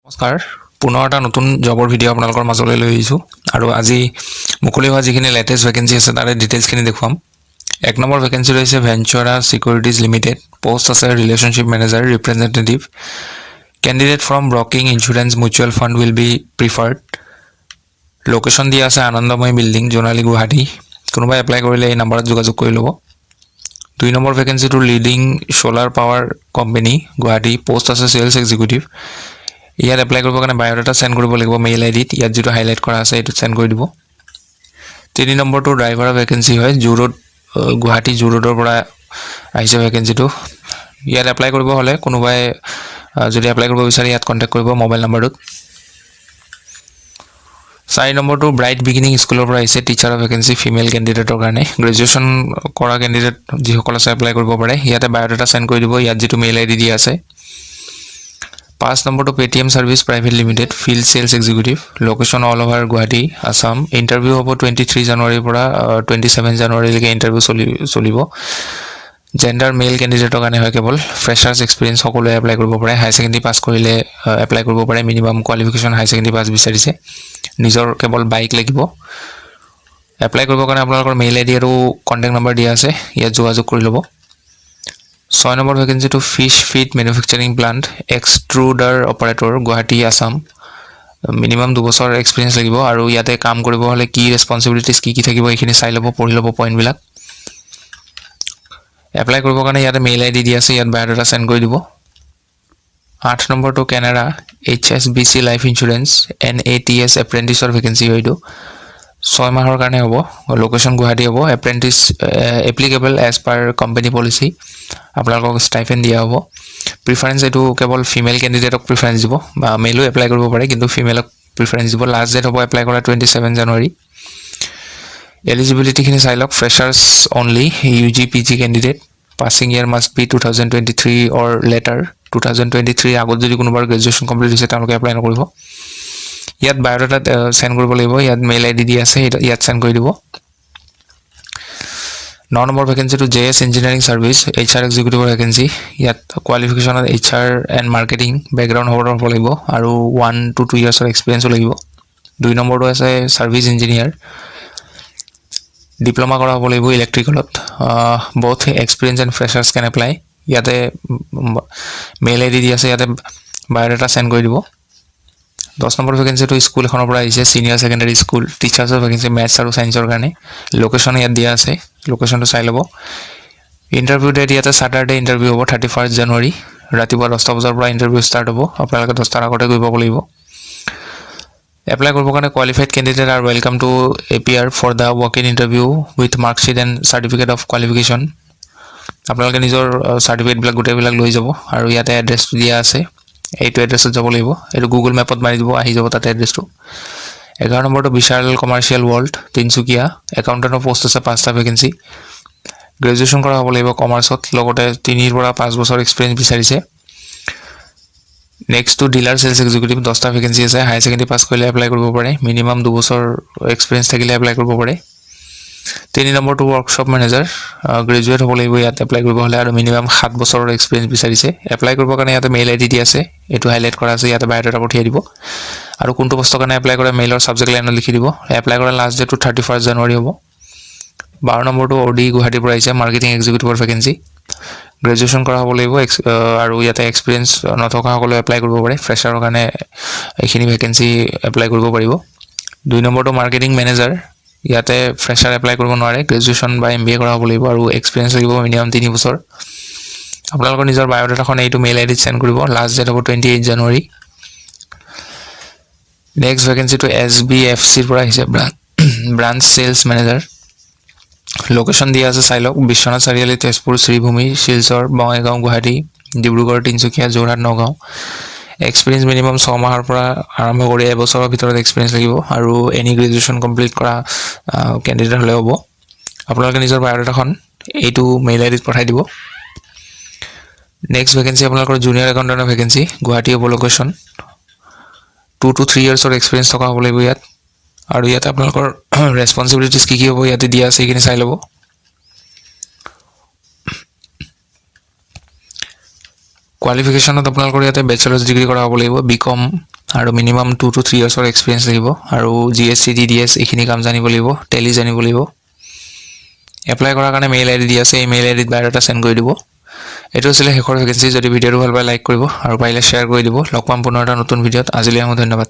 নমস্কাৰ পুনৰ এটা নতুন জবৰ ভিডিঅ' আপোনালোকৰ মাজলৈ লৈ আহিছোঁ আৰু আজি মুকলি হোৱা যিখিনি লেটেষ্ট ভেকেঞ্চি আছে তাৰে ডিটেইলছখিনি দেখুৱাম। 1 নম্বৰ ভেকেঞ্চি ৰৈছে ভেঞ্চুৰা ছিকিউৰিটিজ লিমিটেড, পোষ্ট আছে relationship manager representative. Candidate from broking insurance mutual fund will be preferred. Location দিয়া আছে আনন্দময় বিল্ডিং, জোনালী, গুৱাহাটী। কোনোবাই এপ্লাই কৰিলে এই নাম্বাৰত যোগাযোগ কৰি ল'ব। 2 নম্বৰ ভেকেঞ্চিটো leading solar power company, Guwahati, post আছে চেলছ এক্সিকিউটিভ। ইয়াত এপ্লাই কৰিবৰ কাৰণে বায়'ডাটা চেণ্ড কৰিব লাগিব মেইল আইডিত, ইয়াত যিটো হাইলাইট কৰা আছে এইটোত চেণ্ড কৰি দিব। 3 নম্বৰটো ড্ৰাইভাৰৰ ভেকেঞ্চি হয়, জু ৰোড, গুৱাহাটী জু ৰোডৰ পৰা আহিছে ভেকেঞ্চিটো। ইয়াত এপ্লাই কৰিব হ'লে কোনোবাই যদি এপ্লাই কৰিব বিচাৰে ইয়াত কণ্টেক্ট কৰিব মোবাইল নাম্বাৰটোত। 4 নম্বৰটো ব্ৰাইট বিগিনিং স্কুলৰ পৰা আহিছে, টিচাৰৰ ভেকেঞ্চি ফিমেল কেণ্ডিডেটৰ কাৰণে। গ্ৰেজুৱেশ্যন কৰা কেণ্ডিডেট যিসকল আছে এপ্লাই কৰিব পাৰে, ইয়াতে বায়'ডাটা চেণ্ড কৰি দিব, ইয়াত যিটো মেইল আইডি দিয়া আছে। 5 নম্বৰটো Paytm services private limited, field sales executive. Location all over Guwahati, Assam. Interview হ'ব 23 জানুৱাৰীৰ পৰা 27 জানুৱাৰীলৈকে ইণ্টাৰভিউ চলিব। জেণ্ডাৰ মেইল কেণ্ডিডেটৰ কাৰণে হয় কেৱল। ফ্ৰেছাৰ্ছ এক্সপিৰিয়েঞ্চ সকলোৱে এপ্লাই কৰিব পাৰে। হাই ছেকেণ্ডেৰী পাছ কৰিলে এপ্লাই কৰিব পাৰে। Minimum qualification high secondary pass বিচাৰিছে। নিজৰ কেৱল বাইক লাগিব। এপ্লাই কৰিবৰ কাৰণে আপোনালোকৰ মেইল আইডি আৰু কণ্টেক্ট নম্বৰ দিয়া আছে, ইয়াত যোগাযোগ কৰি ল'ব। 6 নম্বৰ ভেকেঞ্চিটো fish feed manufacturing plant, extruder operator, Guwahati, Assam. Minimum 2 বছৰ এক্সপিৰিয়েঞ্চ লাগিব আৰু ইয়াতে কাম কৰিব হ'লে কি ৰেছপনচিবিলিটিছ কি থাকিব এইখিনি চাই ল'ব, পঢ়ি ল'ব পইণ্টবিলাক। এপ্লাই কৰিবৰ কাৰণে ইয়াতে মেইল আইডি দিয়া আছে, ইয়াত বায়'ডাটা চেণ্ড কৰি দিব। 8 নম্বৰটো Canara HSBC life insurance, NATS এপ্ৰেণ্টিছৰ ভেকেঞ্চি হয় এইটো। 6 মাহৰ কাৰণে হ'ব। লোকেশ্যন গুৱাহাটী হ'ব। Apprentice applicable as per company policy. আপোনালোকক ষ্টাইফেণ্ড দিয়া হ'ব। প্ৰিফাৰেঞ্চ এইটো কেৱল ফিমেল কেণ্ডিডেটক প্ৰিফাৰেঞ্চ দিব, বা মেলো এপ্লাই কৰিব পাৰে কিন্তু ফিমেলক প্ৰিফাৰেঞ্চ দিব। লাষ্ট ডেট হ'ব এপ্লাই কৰা 27 জানুৱাৰী। এলিজিবিলিটিখিনি চাই লওক। Freshers only, UG PG candidate. Passing year must be 2023 or later. 2023 আগত যদি কোনোবাৰ গ্ৰেজুৱেশ্যন কমপ্লিট হৈছে তেওঁলোকে এপ্লাই নকৰিব। ইয়াত বায়'ডাটা চেণ্ড কৰিব লাগিব, ইয়াত মেইল আইডি দি আছে, ইয়াত চেণ্ড কৰি দিব। 9 নম্বৰ ভেকেঞ্চিটো JS ইঞ্জিনিয়াৰিং ছাৰ্ভিচ, HR এক্সিকিউটিভৰ ভেকেঞ্চি। ইয়াত কোৱালিফিকেশ্যনত HR এণ্ড মাৰ্কেটিং বেকগ্ৰাউণ্ড হ'ব লাগিব আৰু 1 to 2 ইয়াৰ্ছৰ এক্সপিৰিয়েঞ্চো লাগিব। 2 নম্বৰটো আছে ছাৰ্ভিচ ইঞ্জিনিয়াৰ, ডিপ্ল'মা কৰা হ'ব লাগিব ইলেক্ট্ৰিকেলত। Both experience and freshers can apply. ইয়াতে মেইল আইডি দি আছে, ইয়াতে বায়'ডাটা চেণ্ড কৰি দিব। 10 নম্বৰ ভেকেঞ্চিটো স্কুল এখনৰ পৰা আহিছে, ছিনিয়ৰ ছেকেণ্ডেৰী স্কুল, টিচাৰ্ছৰ ভেকেঞ্চি মেথছ আৰু ছায়েন্সৰ কাৰণে। লোকেশ্যন ইয়াত দিয়া আছে, লোকেশ্যনটো চাই ল'ব। ইণ্টাৰভিউ ডেট ইয়াতে ছেটাৰডে ইণ্টাৰভিউ হ'ব 31 জানুৱাৰী। ৰাতিপুৱা 10টা বজাৰ পৰা ইণ্টাৰভিউ ষ্টাৰ্ট হ'ব, আপোনালোকে 10টাৰ আগতে গৈ পাব লাগিব। এপ্লাই কৰিবৰ কাৰণে কোৱালিফাইড কেণ্ডিডেট আৰু welcome to APR for the walk in interview with marksheet and certificate of qualification. আপোনালোকে নিজৰ চাৰ্টিফিকেটবিলাক গোটেইবিলাক লৈ যাব আৰু ইয়াতে এড্ৰেছটো দিয়া আছে, এইটো এড্ৰেছত যাব লাগিব। এইটো গুগল মেপত মাৰি দিব, আহি যাব তাতে এড্ৰেছটো। 11 নম্বৰটো বিশাল কমাৰ্চিয়েল ৱৰ্ল্ড, তিনিচুকীয়া। একাউণ্টেণ্টৰ পষ্ট আছে 5টা ভেকেঞ্চি। গ্ৰেজুৱেশ্যন কৰা হ'ব লাগিব কমাৰ্চত, লগতে 3 পৰা 5 বছৰ এক্সপিৰিয়েঞ্চ বিচাৰিছে। নেক্সটটো ডিলাৰ চেলছ এক্সিকিউটিভ, 10টা ভেকেঞ্চি আছে। হাই ছেকেণ্ডেৰী পাছ কৰিলে এপ্লাই কৰিব পাৰে, মিনিমাম 2 বছৰ এক্সপিৰিয়েঞ্চ থাকিলে এপ্লাই কৰিব পাৰে। 3 নম্বৰটো ৱৰ্কশ্বপ মেনেজাৰ, গ্ৰেজুৱেট হ'ব লাগিব ইয়াত এপ্লাই কৰিব হ'লে আৰু মিনিমাম 7 বছৰৰ এক্সপিৰিয়েঞ্চ বিচাৰিছে। এপ্লাই কৰিবৰ কাৰণে ইয়াতে মেইল আইডি দি আছে, এইটো হাইলাইট কৰা আছে, ইয়াতে বায়'ডাটা পঠিয়াই দিব আৰু কোনটো পষ্টৰ কাৰণে এপ্লাই কৰে মেইলৰ ছাবজেক্ট লাইনত লিখি দিব। এপ্লাই কৰা লাষ্ট ডেটটো 31 জানুৱাৰী হ'ব। 12 নম্বৰটো OD গুৱাহাটীৰ পৰা আহিছে, মাৰ্কেটিং এক্সিকিউটিভৰ ভেকেঞ্চি। গ্ৰেজুৱেশ্যন কৰা হ'ব লাগিব আৰু ইয়াতে এক্সপিৰিয়েঞ্চ নথকা সকলে এপ্লাই কৰিব পাৰে। ফ্ৰেছাৰৰ কাৰণে এইখিনি ভেকেঞ্চি এপ্লাই কৰিব পাৰিব। 2 নম্বৰটো মাৰ্কেটিং মেনেজাৰ, ইয়াতে ফ্ৰেছাৰ এপ্লাই কৰিব নোৱাৰে, গ্ৰেজুৱেশ্যন বা MBA কৰা হ'ব লাগিব আৰু এক্সপিৰিয়েঞ্চ লাগিব মিনিমাম 3 বছৰ। আপোনালোকৰ নিজৰ বায়'ডাটাখন এইটো মেইল আইডিত চেণ্ড কৰিব। লাষ্ট ডেট হ'ব 28 জানুৱাৰী। নেক্সট ভেকেঞ্চিটো SBFCৰ পৰা আহিছে, ব্ৰাঞ্চ চেলছ মেনেজাৰ। লোকেশ্যন দিয়া আছে চাই লওক। বিশ্বনাথ চাৰিআলি, তেজপুৰ, শ্ৰীভূমি, শিলচৰ, বঙাইগাঁও, গুৱাহাটী, ডিব্ৰুগড়, তিনিচুকীয়া, যোৰহাট, নগাঁও। এক্সপিৰিয়েঞ্চ মিনিমাম 6 মাহৰ পৰা আৰম্ভ কৰি এবছৰৰ ভিতৰত এক্সপিৰিয়েঞ্চ লাগিব আৰু এনি গ্ৰেজুৱেশ্যন কমপ্লিট কৰা কেণ্ডিডেট হ'লে হ'ব। আপোনালোকে নিজৰ বায়'ডাটাখন এইটো মেইল আইডিত পঠাই দিব। নেক্সট ভেকেঞ্চি আপোনালোকৰ জুনিয়ৰ একাউণ্টেণ্টৰ ভেকেঞ্চি, গুৱাহাটী হ'ব লোকেশ্যন। 2 to 3 ইয়াৰ্ছৰ এক্সপিৰিয়েঞ্চ থকা হ'ব লাগিব ইয়াত আৰু ইয়াতে আপোনালোকৰ ৰেছপনচিবিলিটিছ কি হ'ব ইয়াতে দিয়া আছে, এইখিনি চাই ল'ব। কোৱালিফিকেশ্যনত আপোনালোকৰ ইয়াতে বেচেলাৰ্ছ ডিগ্ৰী কৰা হ'ব লাগিব, BCom আৰু মিনিমাম 2 to 3 yearsৰ এক্সপিৰিয়েঞ্চ লাগিব আৰু GST DDS এইখিনি কাম জানিব লাগিব টেলি জানিব লাগিব এপ্লাই কৰাৰ কাৰণে মেইল আইডি দি আছে এই মেইল আইডিত বায়োডাটা সেন্ড কৰি দিব এইটো আছিলে শেষৰ ভেকেন্সি যদি ভিডিঅ'টো ভাল পায় লাইক কৰিব আৰু পাৰিলে শ্বেয়াৰ কৰি দিব লগ পাম পুনৰ এটা নতুন ভিডিঅ'ত আজিলৈ ধন্যবাদ